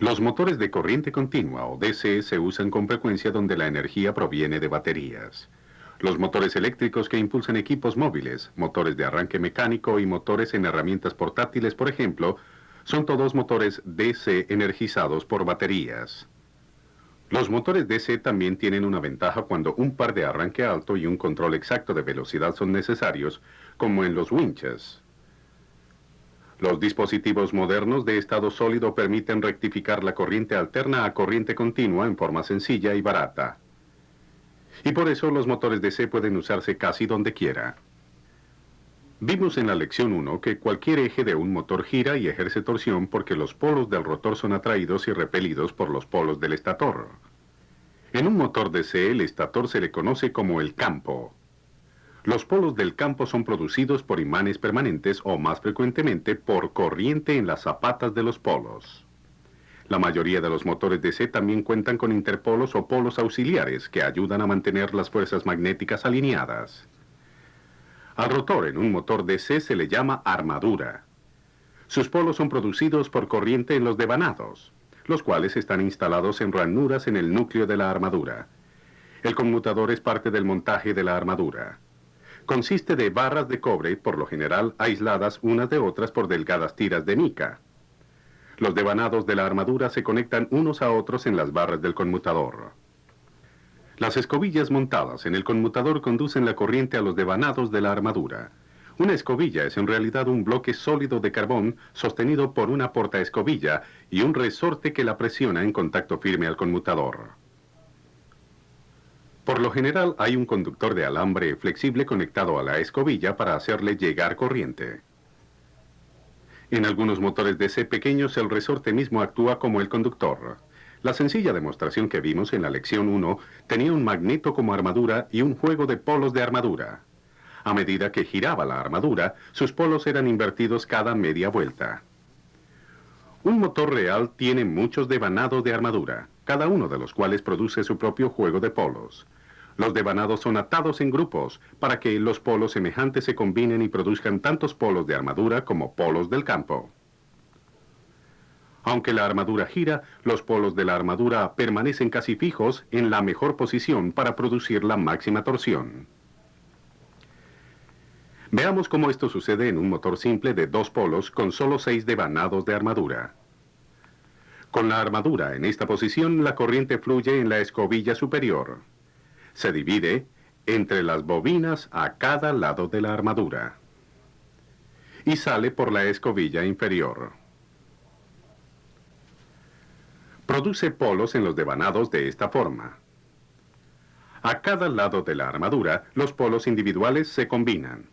Los motores de corriente continua o DC se usan con frecuencia donde la energía proviene de baterías. Los motores eléctricos que impulsan equipos móviles, motores de arranque mecánico y motores en herramientas portátiles, por ejemplo, son todos motores DC energizados por baterías. Los motores DC también tienen una ventaja cuando un par de arranque alto y un control exacto de velocidad son necesarios, como en los winches. Los dispositivos modernos de estado sólido permiten rectificar la corriente alterna a corriente continua en forma sencilla y barata. Y por eso los motores DC pueden usarse casi donde quiera. Vimos en la lección 1 que cualquier eje de un motor gira y ejerce torsión porque los polos del rotor son atraídos y repelidos por los polos del estator. En un motor DC el estator se le conoce como el campo. Los polos del campo son producidos por imanes permanentes o más frecuentemente por corriente en las zapatas de los polos. La mayoría de los motores DC también cuentan con interpolos o polos auxiliares que ayudan a mantener las fuerzas magnéticas alineadas. Al rotor en un motor DC se le llama armadura. Sus polos son producidos por corriente en los devanados, los cuales están instalados en ranuras en el núcleo de la armadura. El conmutador es parte del montaje de la armadura. Consiste de barras de cobre, por lo general aisladas unas de otras por delgadas tiras de mica. Los devanados de la armadura se conectan unos a otros en las barras del conmutador. Las escobillas montadas en el conmutador conducen la corriente a los devanados de la armadura. Una escobilla es en realidad un bloque sólido de carbón sostenido por una portaescobilla y un resorte que la presiona en contacto firme al conmutador. Por lo general hay un conductor de alambre flexible conectado a la escobilla para hacerle llegar corriente. En algunos motores DC pequeños el resorte mismo actúa como el conductor. La sencilla demostración que vimos en la lección 1 tenía un magneto como armadura y un juego de polos de armadura. A medida que giraba la armadura, sus polos eran invertidos cada media vuelta. Un motor real tiene muchos devanados de armadura, cada uno de los cuales produce su propio juego de polos. Los devanados son atados en grupos para que los polos semejantes se combinen y produzcan tantos polos de armadura como polos del campo. Aunque la armadura gira, los polos de la armadura permanecen casi fijos en la mejor posición para producir la máxima torsión. Veamos cómo esto sucede en un motor simple de dos polos con solo 6 devanados de armadura. Con la armadura en esta posición, la corriente fluye en la escobilla superior. Se divide entre las bobinas a cada lado de la armadura y sale por la escobilla inferior. Produce polos en los devanados de esta forma. A cada lado de la armadura, los polos individuales se combinan.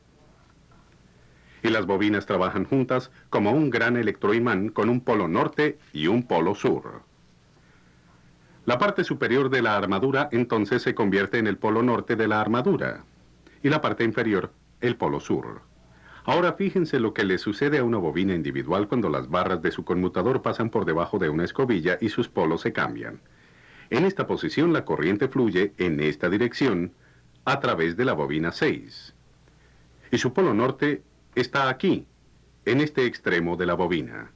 Y las bobinas trabajan juntas como un gran electroimán con un polo norte y un polo sur. La parte superior de la armadura entonces se convierte en el polo norte de la armadura y la parte inferior el polo sur. Ahora fíjense lo que le sucede a una bobina individual cuando las barras de su conmutador pasan por debajo de una escobilla y sus polos se cambian. En esta posición la corriente fluye en esta dirección a través de la bobina 6. Y su polo norte está aquí, en este extremo de la bobina.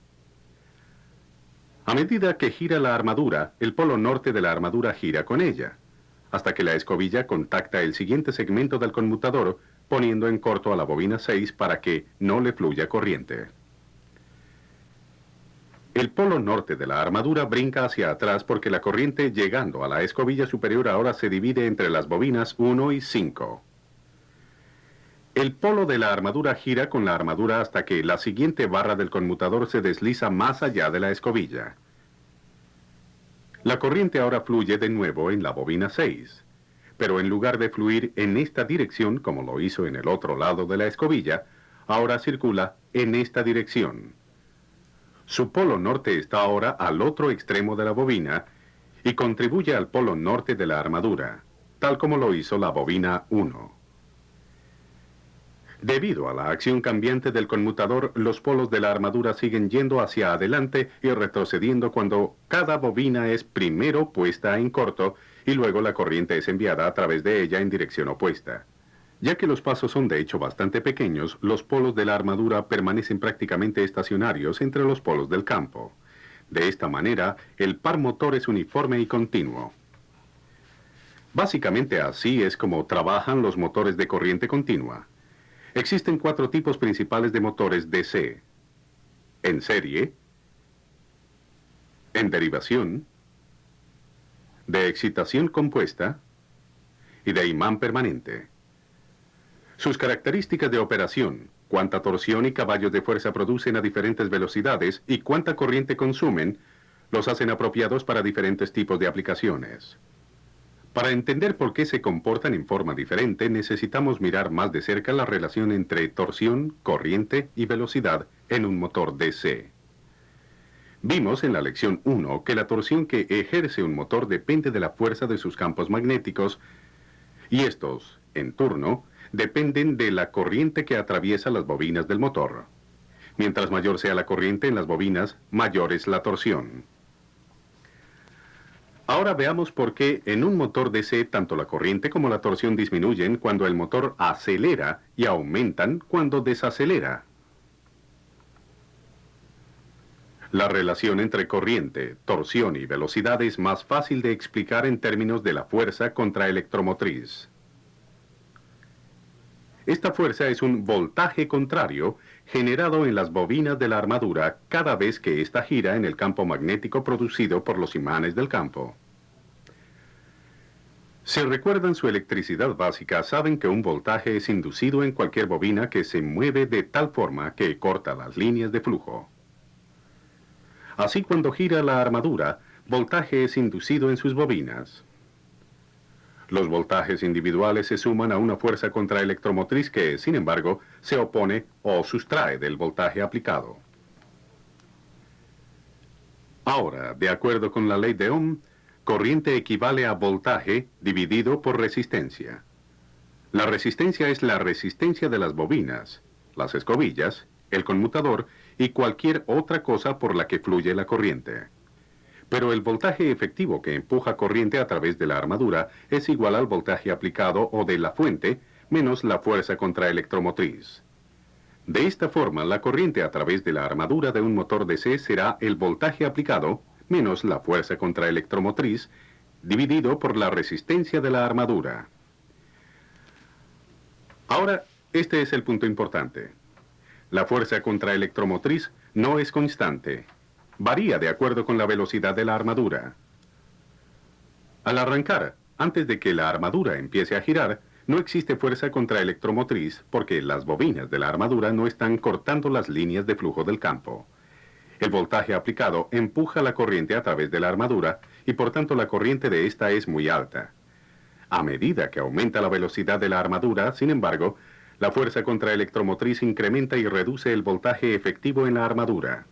A medida que gira la armadura, el polo norte de la armadura gira con ella, hasta que la escobilla contacta el siguiente segmento del conmutador, poniendo en corto a la bobina 6 para que no le fluya corriente. El polo norte de la armadura brinca hacia atrás porque la corriente llegando a la escobilla superior ahora se divide entre las bobinas 1 y 5. El polo de la armadura gira con la armadura hasta que la siguiente barra del conmutador se desliza más allá de la escobilla. La corriente ahora fluye de nuevo en la bobina 6, pero en lugar de fluir en esta dirección como lo hizo en el otro lado de la escobilla, ahora circula en esta dirección. Su polo norte está ahora al otro extremo de la bobina y contribuye al polo norte de la armadura, tal como lo hizo la bobina 1. Debido a la acción cambiante del conmutador, los polos de la armadura siguen yendo hacia adelante y retrocediendo cuando cada bobina es primero puesta en corto y luego la corriente es enviada a través de ella en dirección opuesta. Ya que los pasos son de hecho bastante pequeños, los polos de la armadura permanecen prácticamente estacionarios entre los polos del campo. De esta manera, el par motor es uniforme y continuo. Básicamente así es como trabajan los motores de corriente continua. Existen 4 tipos principales de motores DC: en serie, en derivación, de excitación compuesta y de imán permanente. Sus características de operación, cuánta torsión y caballos de fuerza producen a diferentes velocidades y cuánta corriente consumen, los hacen apropiados para diferentes tipos de aplicaciones. Para entender por qué se comportan en forma diferente, necesitamos mirar más de cerca la relación entre torsión, corriente y velocidad en un motor DC. Vimos en la lección 1 que la torsión que ejerce un motor depende de la fuerza de sus campos magnéticos, y estos, en turno, dependen de la corriente que atraviesa las bobinas del motor. Mientras mayor sea la corriente en las bobinas, mayor es la torsión. Ahora veamos por qué en un motor DC tanto la corriente como la torsión disminuyen cuando el motor acelera y aumentan cuando desacelera. La relación entre corriente, torsión y velocidad es más fácil de explicar en términos de la fuerza contraelectromotriz. Esta fuerza es un voltaje contrario generado en las bobinas de la armadura cada vez que ésta gira en el campo magnético producido por los imanes del campo. Si recuerdan su electricidad básica, saben que un voltaje es inducido en cualquier bobina que se mueve de tal forma que corta las líneas de flujo. Así, cuando gira la armadura, voltaje es inducido en sus bobinas. Los voltajes individuales se suman a una fuerza contraelectromotriz que, sin embargo, se opone o sustrae del voltaje aplicado. Ahora, de acuerdo con la ley de Ohm, corriente equivale a voltaje dividido por resistencia. La resistencia es la resistencia de las bobinas, las escobillas, el conmutador y cualquier otra cosa por la que fluye la corriente. Pero el voltaje efectivo que empuja corriente a través de la armadura es igual al voltaje aplicado o de la fuente menos la fuerza contraelectromotriz. De esta forma, la corriente a través de la armadura de un motor DC será el voltaje aplicado menos la fuerza contraelectromotriz dividido por la resistencia de la armadura. Ahora, este es el punto importante. La fuerza contraelectromotriz no es constante. Varía de acuerdo con la velocidad de la armadura. Al arrancar, antes de que la armadura empiece a girar, no existe fuerza contraelectromotriz porque las bobinas de la armadura no están cortando las líneas de flujo del campo. El voltaje aplicado empuja la corriente a través de la armadura y por tanto la corriente de esta es muy alta. A medida que aumenta la velocidad de la armadura, sin embargo, la fuerza contraelectromotriz incrementa y reduce el voltaje efectivo en la armadura.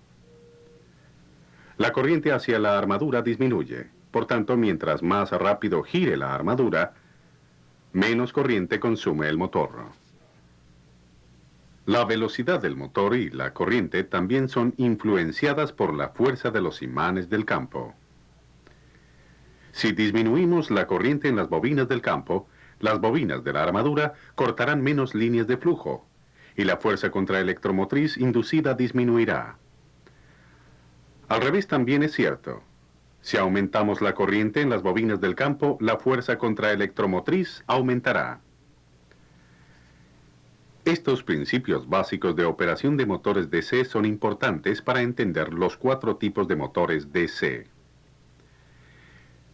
La corriente hacia la armadura disminuye. Por tanto, mientras más rápido gire la armadura, menos corriente consume el motor. La velocidad del motor y la corriente también son influenciadas por la fuerza de los imanes del campo. Si disminuimos la corriente en las bobinas del campo, las bobinas de la armadura cortarán menos líneas de flujo, y la fuerza contraelectromotriz inducida disminuirá. Al revés también es cierto. Si aumentamos la corriente en las bobinas del campo, la fuerza contraelectromotriz aumentará. Estos principios básicos de operación de motores DC son importantes para entender los 4 tipos de motores DC.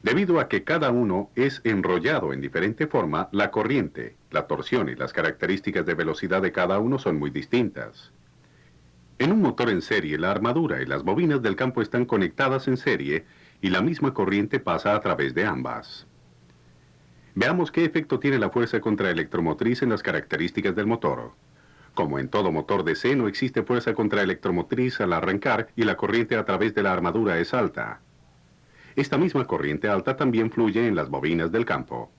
Debido a que cada uno es enrollado en diferente forma, la corriente, la torsión y las características de velocidad de cada uno son muy distintas. En un motor en serie, la armadura y las bobinas del campo están conectadas en serie y la misma corriente pasa a través de ambas. Veamos qué efecto tiene la fuerza contraelectromotriz en las características del motor. Como en todo motor DC, no existe fuerza contraelectromotriz al arrancar y la corriente a través de la armadura es alta. Esta misma corriente alta también fluye en las bobinas del campo.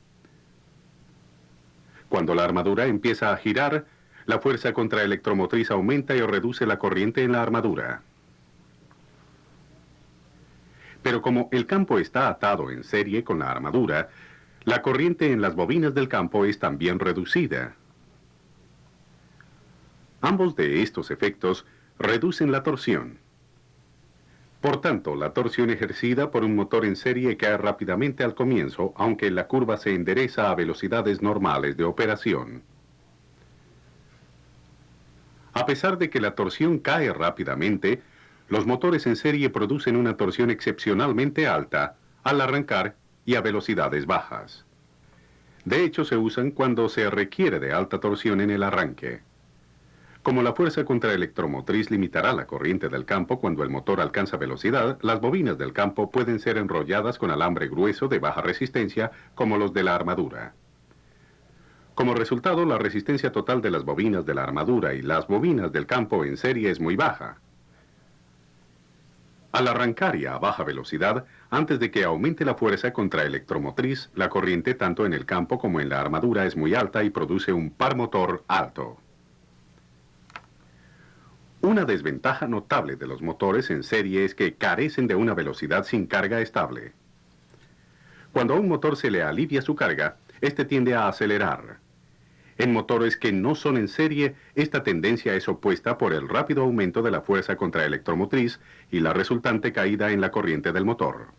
Cuando la armadura empieza a girar, la fuerza contraelectromotriz aumenta y reduce la corriente en la armadura. Pero como el campo está atado en serie con la armadura, la corriente en las bobinas del campo es también reducida. Ambos de estos efectos reducen la torsión. Por tanto, la torsión ejercida por un motor en serie cae rápidamente al comienzo, aunque la curva se endereza a velocidades normales de operación. A pesar de que la torsión cae rápidamente, los motores en serie producen una torsión excepcionalmente alta al arrancar y a velocidades bajas. De hecho, se usan cuando se requiere de alta torsión en el arranque. Como la fuerza contraelectromotriz limitará la corriente del campo cuando el motor alcanza velocidad, las bobinas del campo pueden ser enrolladas con alambre grueso de baja resistencia, como los de la armadura. Como resultado, la resistencia total de las bobinas de la armadura y las bobinas del campo en serie es muy baja. Al arrancar y a baja velocidad, antes de que aumente la fuerza contraelectromotriz, la corriente tanto en el campo como en la armadura es muy alta y produce un par motor alto. Una desventaja notable de los motores en serie es que carecen de una velocidad sin carga estable. Cuando a un motor se le alivia su carga, este tiende a acelerar. En motores que no son en serie, esta tendencia es opuesta por el rápido aumento de la fuerza contraelectromotriz y la resultante caída en la corriente del motor.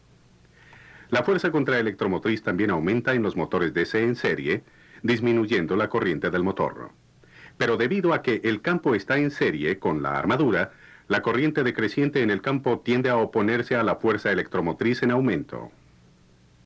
La fuerza contraelectromotriz también aumenta en los motores DC en serie, disminuyendo la corriente del motor. Pero debido a que el campo está en serie con la armadura, la corriente decreciente en el campo tiende a oponerse a la fuerza electromotriz en aumento.